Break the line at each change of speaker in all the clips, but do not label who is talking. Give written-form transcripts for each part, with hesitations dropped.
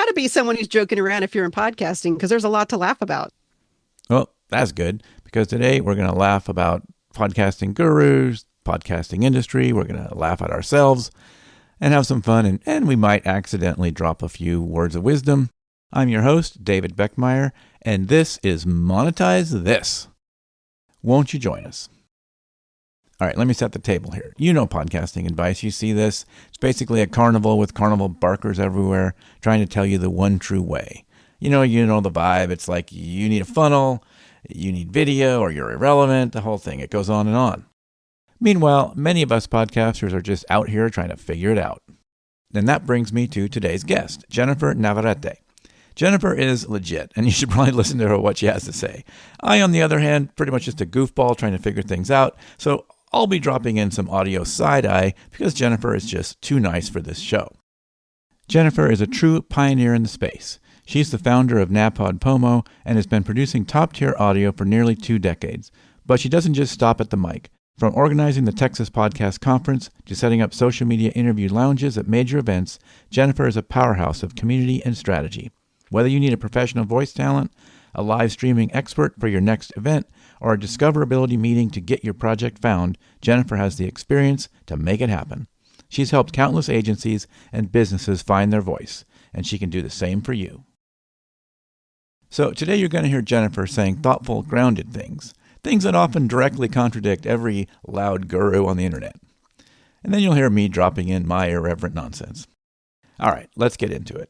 got to be someone who's joking around if you're in podcasting, because there's a lot to laugh about.
Well, that's good, because today we're going to laugh about podcasting gurus, podcasting industry. We're going to laugh at ourselves and have some fun, and we might accidentally drop a few words of wisdom. I'm your host, David Beckmeyer, and this is Monetize This. Won't you join us? All right, let me set the table here. You know podcasting advice. You see this. It's basically a carnival with carnival barkers everywhere trying to tell you the one true way. You know the vibe. It's like you need a funnel, you need video, or you're irrelevant, the whole thing. It goes on and on. Meanwhile, many of us podcasters are just out here trying to figure it out. And that brings me to today's guest, Jennifer Navarrete. Jennifer is legit, and you should probably listen to her what she has to say. I, on the other hand, pretty much just a goofball trying to figure things out, so I'll be dropping in some audio side-eye because Jennifer is just too nice for this show. Jennifer is a true pioneer in the space. She's the founder of NaPodPoMo and has been producing top-tier audio for nearly 2 decades. But she doesn't just stop at the mic. From organizing the Texas Podcast Conference to setting up social media interview lounges at major events, Jennifer is a powerhouse of community and strategy. Whether you need a professional voice talent, a live streaming expert for your next event, or a discoverability meeting to get your project found, Jennifer has the experience to make it happen. She's helped countless agencies and businesses find their voice, and she can do the same for you. So today you're going to hear Jennifer saying thoughtful, grounded things that often directly contradict every loud guru on the internet. And then you'll hear me dropping in my irreverent nonsense. All right, let's get into it.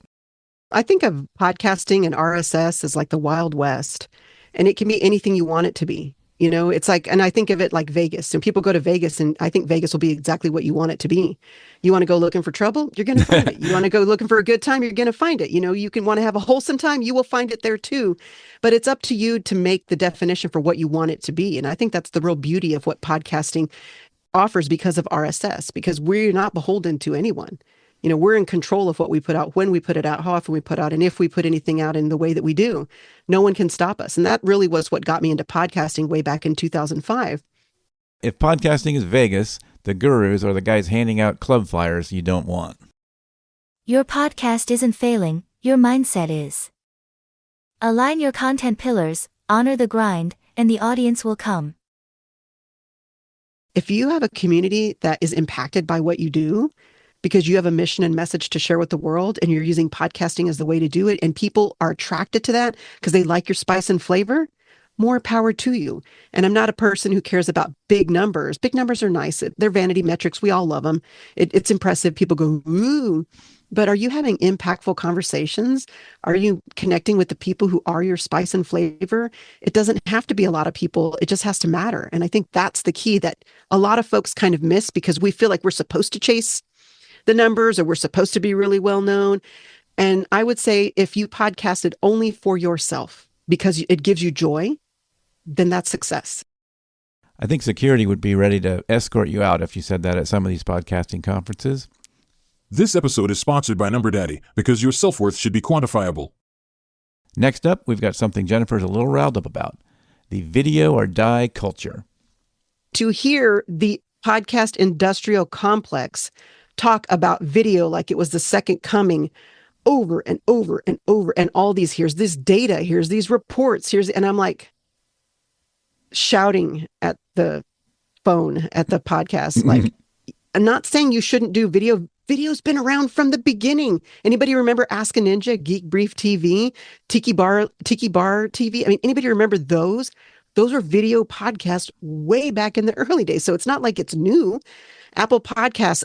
I think of podcasting and RSS as like the Wild West, and it can be anything you want it to be. You know, it's like, and I think of it like Vegas, and people go to Vegas, and I think Vegas will be exactly what you want it to be. You want to go looking for trouble, you're going to find it. You want to go looking for a good time, you're going to find it. You know, you can want to have a wholesome time, you will find it there too. But it's up to you to make the definition for what you want it to be. And I think that's the real beauty of what podcasting offers because of RSS, because we're not beholden to anyone. You know, we're in control of what we put out, when we put it out, how often we put out, and if we put anything out in the way that we do. No one can stop us. And that really was what got me into podcasting way back in 2005.
If podcasting is Vegas, the gurus are the guys handing out club flyers you don't want.
Your podcast isn't failing, your mindset is. Align your content pillars, honor the grind, and the audience will come.
If you have a community that is impacted by what you do, because you have a mission and message to share with the world, and you're using podcasting as the way to do it, and people are attracted to that because they like your spice and flavor, more power to you. And I'm not a person who cares about big numbers. Big numbers are nice. They're vanity metrics. We all love them. It's impressive. People go, ooh. But are you having impactful conversations? Are you connecting with the people who are your spice and flavor? It doesn't have to be a lot of people. It just has to matter. And I think that's the key that a lot of folks kind of miss, because we feel like we're supposed to chase the numbers, or we're supposed to be really well known. And I would say if you podcasted only for yourself because it gives you joy, then that's success.
I think security would be ready to escort you out if you said that at some of these podcasting conferences.
This episode is sponsored by Number Daddy, because your self-worth should be quantifiable.
Next up, we've got something Jennifer's a little riled up about: the video or die culture.
To hear the podcast industrial complex talk about video like it was the second coming over and over and over, and all these, here's this data, here's these reports, and I'm like shouting at the phone at the podcast, like, I'm not saying you shouldn't do video. Video's been around from the beginning. Anybody remember Ask a Ninja, Geek Brief TV, Tiki Bar TV? I mean, anybody remember those? Those were video podcasts way back in the early days. So it's not like it's new. Apple Podcasts,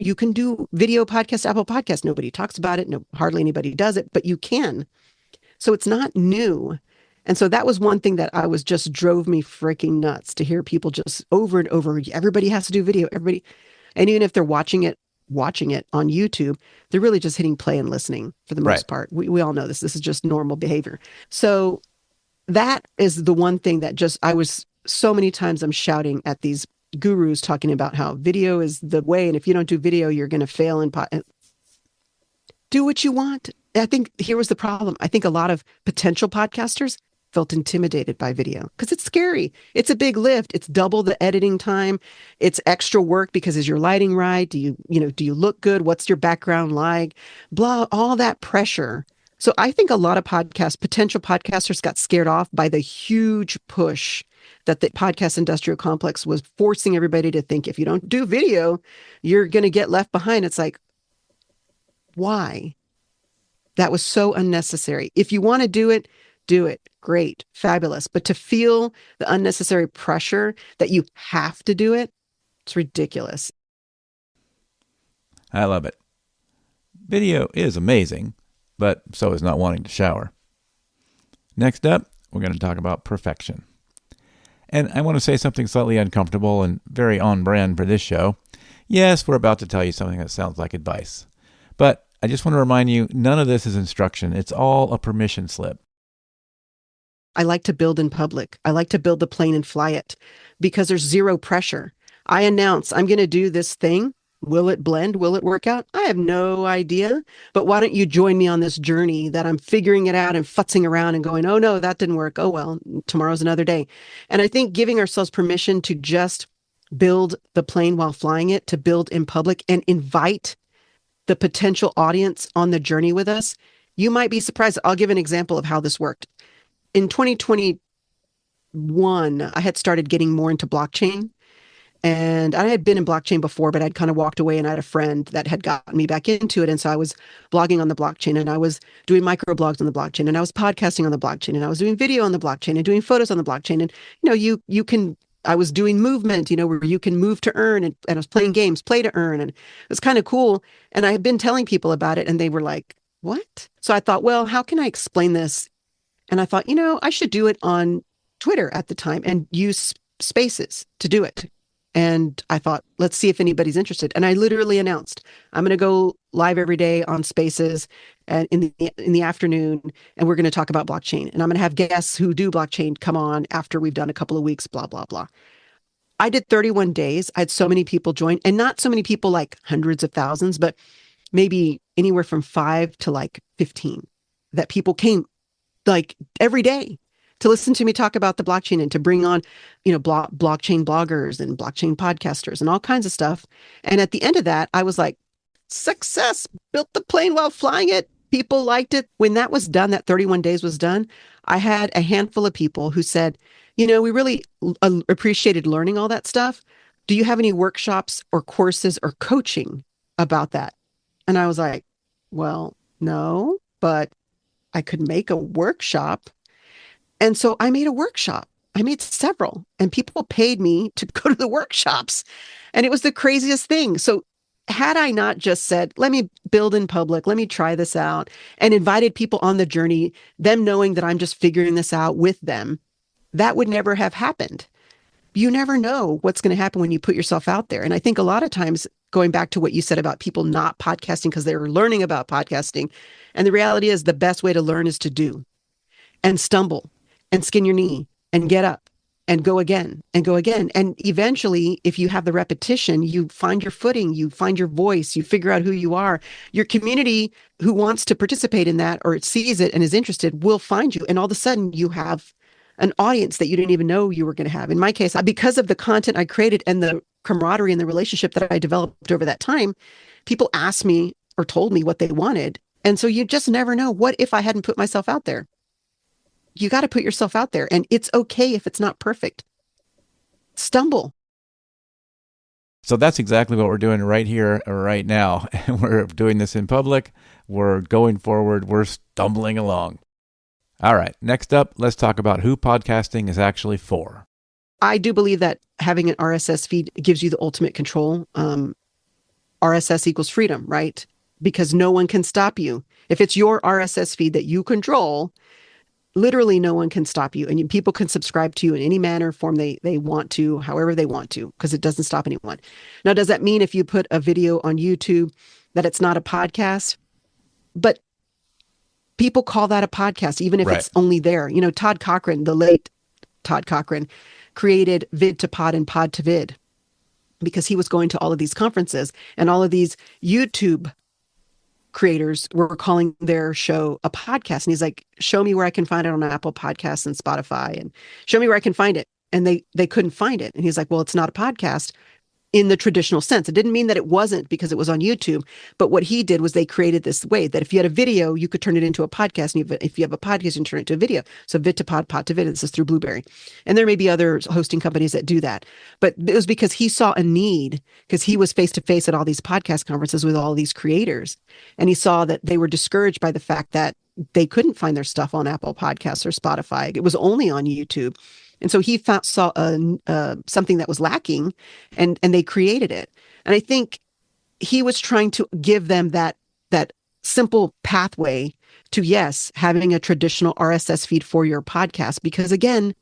you can do video podcasts, Apple Podcasts. Nobody talks about it. No, hardly anybody does it, but you can. So it's not new. And so that was one thing that just drove me freaking nuts, to hear people just over and over. Everybody has to do video. Everybody. And even if they're watching it on YouTube, they're really just hitting play and listening for the most part. We all know this. This is just normal behavior. So that is the one thing that so many times I'm shouting at these gurus talking about how video is the way. And if you don't do video, you're going to fail in do what you want. I think here was the problem. I think a lot of potential podcasters felt intimidated by video because it's scary. It's a big lift. It's double the editing time. It's extra work because is your lighting right? Do you look good? What's your background like? Blah, all that pressure. So I think a lot of potential podcasters got scared off by the huge push that the podcast industrial complex was forcing everybody to think if you don't do video, you're going to get left behind. It's like, why? That was so unnecessary. If you want to do it, do it. Great, fabulous. But to feel the unnecessary pressure that you have to do it, it's ridiculous.
I love it. Video is amazing, but so is not wanting to shower. Next up, we're going to talk about perfection. And I want to say something slightly uncomfortable and very on brand for this show. Yes, we're about to tell you something that sounds like advice. But I just want to remind you, none of this is instruction. It's all a permission slip.
I like to build in public. I like to build the plane and fly it because there's zero pressure. I announce I'm going to do this thing. Will it blend? Will it work out? I have no idea. But why don't you join me on this journey that I'm figuring it out and futzing around and going, oh no, that didn't work. Oh well, tomorrow's another day. And I think giving ourselves permission to just build the plane while flying it, to build in public and invite the potential audience on the journey with us, you might be surprised. I'll give an example of how this worked. In 2021, I had started getting more into blockchain. And I had been in blockchain before, but I'd kind of walked away and I had a friend that had gotten me back into it. And so I was blogging on the blockchain and I was doing microblogs on the blockchain and I was podcasting on the blockchain and I was doing video on the blockchain and doing photos on the blockchain. And, I was doing movement, where you can move to earn and I was playing games, play to earn. And it was kind of cool. And I had been telling people about it and they were like, what? So I thought, well, how can I explain this? And I thought, I should do it on Twitter at the time and use spaces to do it. And I thought, let's see if anybody's interested. And I literally announced, I'm going to go live every day on Spaces and in the afternoon, and we're going to talk about blockchain. And I'm going to have guests who do blockchain come on after we've done a couple of weeks, blah, blah, blah. I did 31 days. I had so many people join, and not so many people like hundreds of thousands, but maybe anywhere from 5 to like 15 that people came like every day to listen to me talk about the blockchain and to bring on, blockchain bloggers and blockchain podcasters and all kinds of stuff. And at the end of that, I was like, success, built the plane while flying it. People liked it. When that was done, that 31 days was done, I had a handful of people who said, we really appreciated learning all that stuff. Do you have any workshops or courses or coaching about that? And I was like, well, no, but I could make a workshop. And so I made a workshop. I made several and people paid me to go to the workshops. And it was the craziest thing. So had I not just said, let me build in public, let me try this out and invited people on the journey, them knowing that I'm just figuring this out with them, that would never have happened. You never know what's going to happen when you put yourself out there. And I think a lot of times, going back to what you said about people not podcasting because they were learning about podcasting. And the reality is the best way to learn is to do and stumble and skin your knee and get up and go again and go again. And eventually, if you have the repetition, you find your footing, you find your voice, you figure out who you are. Your community who wants to participate in that or sees it and is interested will find you. And all of a sudden you have an audience that you didn't even know you were going to have. In my case, because of the content I created and the camaraderie and the relationship that I developed over that time, people asked me or told me what they wanted. And so you just never know. What if I hadn't put myself out there? You got to put yourself out there, and it's okay if it's not perfect. Stumble.
So that's exactly what we're doing right here, right now. We're doing this in public. We're going forward. We're stumbling along. All right. Next up, let's talk about who podcasting is actually for.
I do believe that having an RSS feed gives you the ultimate control. RSS equals freedom, right? Because no one can stop you. If it's your RSS feed that you control, literally no one can stop you. And people can subscribe to you in any manner, form they want to, however they want to, because it doesn't stop anyone. Now, does that mean if you put a video on YouTube that it's not a podcast? But people call that a podcast, even if it's only there. Todd Cochran, the late Todd Cochran, created Vid to Pod and Pod to Vid because he was going to all of these conferences and all of these YouTube creators were calling their show a podcast. And he's like, show me where I can find it on Apple Podcasts and Spotify, and show me where I can find it. And they couldn't find it. And he's like, well, it's not a podcast in the traditional sense. It didn't mean that it wasn't because it was on YouTube. But what he did was they created this way that if you had a video, you could turn it into a podcast. And if you have a podcast, you can turn it into a video. So vid to pod, pod to vid. This is through Blueberry. And there may be other hosting companies that do that. But it was because he saw a need, because he was face to face at all these podcast conferences with all these creators. And he saw that they were discouraged by the fact that they couldn't find their stuff on Apple Podcasts or Spotify. It was only on YouTube. And so he saw something that was lacking, and they created it. And I think he was trying to give them that simple pathway to, yes, having a traditional RSS feed for your podcast. Because again,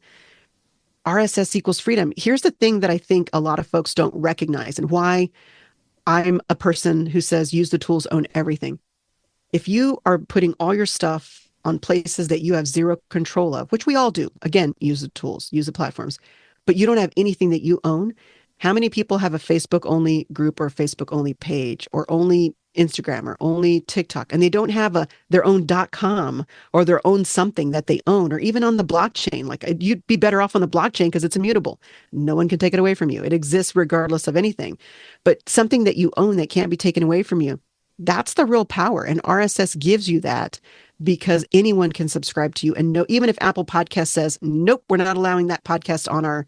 RSS equals freedom. Here's the thing that I think a lot of folks don't recognize, and why I'm a person who says use the tools, own everything. If you are putting all your stuff on places that you have zero control of, which we all do, again, use the tools, use the platforms, but you don't have anything that you own. How many people have a Facebook only group or Facebook only page or only Instagram or only TikTok, and they don't have their own .com or their own something that they own, or even on the blockchain? Like, you'd be better off on the blockchain because it's immutable. No one can take it away from you. It exists regardless of anything. But something that you own that can't be taken away from you, that's the real power. And RSS gives you that, because anyone can subscribe to you. And no, even if Apple Podcast says, nope, we're not allowing that podcast on our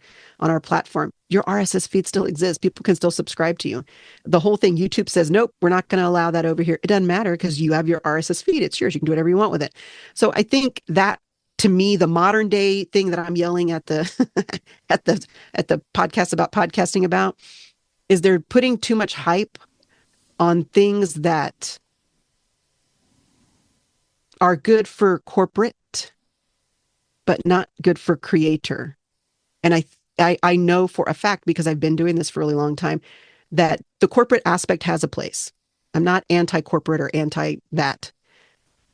platform, your RSS feed still exists. People can still subscribe to you. The whole thing, YouTube says, nope, we're not going to allow that over here. It doesn't matter, because you have your RSS feed. It's yours. You can do whatever you want with it. So I think that, to me, the modern day thing that I'm yelling at the at the podcast about podcasting about is they're putting too much hype on things that are good for corporate, but not good for creator. And I know for a fact, because I've been doing this for a really long time, that the corporate aspect has a place. I'm not anti-corporate or anti that,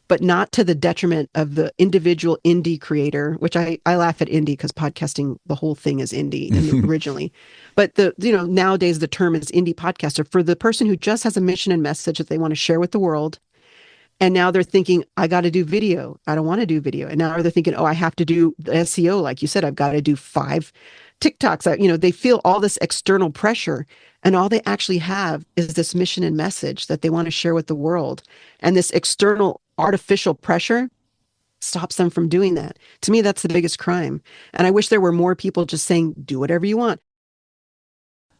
but not to the detriment of the individual indie creator, which I laugh at indie because podcasting, the whole thing is indie originally. But nowadays the term is indie podcaster for the person who just has a mission and message that they want to share with the world. And now they're thinking, I got to do video. I don't want to do video. And now they're thinking, oh, I have to do SEO. Like you said, I've got to do 5 TikToks. They feel all this external pressure, and all they actually have is this mission and message that they want to share with the world. And this external artificial pressure stops them from doing that. To me, that's the biggest crime. And I wish there were more people just saying, do whatever you want.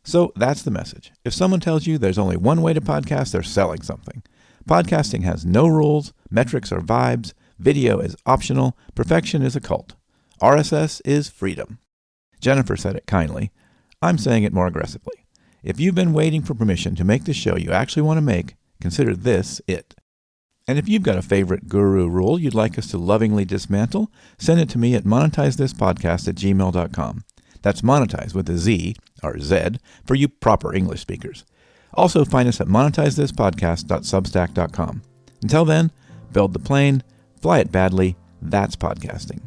So that's the message. If someone tells you there's only one way to podcast, they're selling something. Podcasting has no rules, metrics or vibes, video is optional, perfection is a cult. RSS is freedom. Jennifer said it kindly. I'm saying it more aggressively. If you've been waiting for permission to make the show you actually want to make, consider this it. And if you've got a favorite guru rule you'd like us to lovingly dismantle, send it to me at monetizethispodcast@gmail.com. That's monetize with a Z, or Z, for you proper English speakers. Also, find us at monetizethispodcast.substack.com. Until then, build the plane, fly it badly. That's podcasting.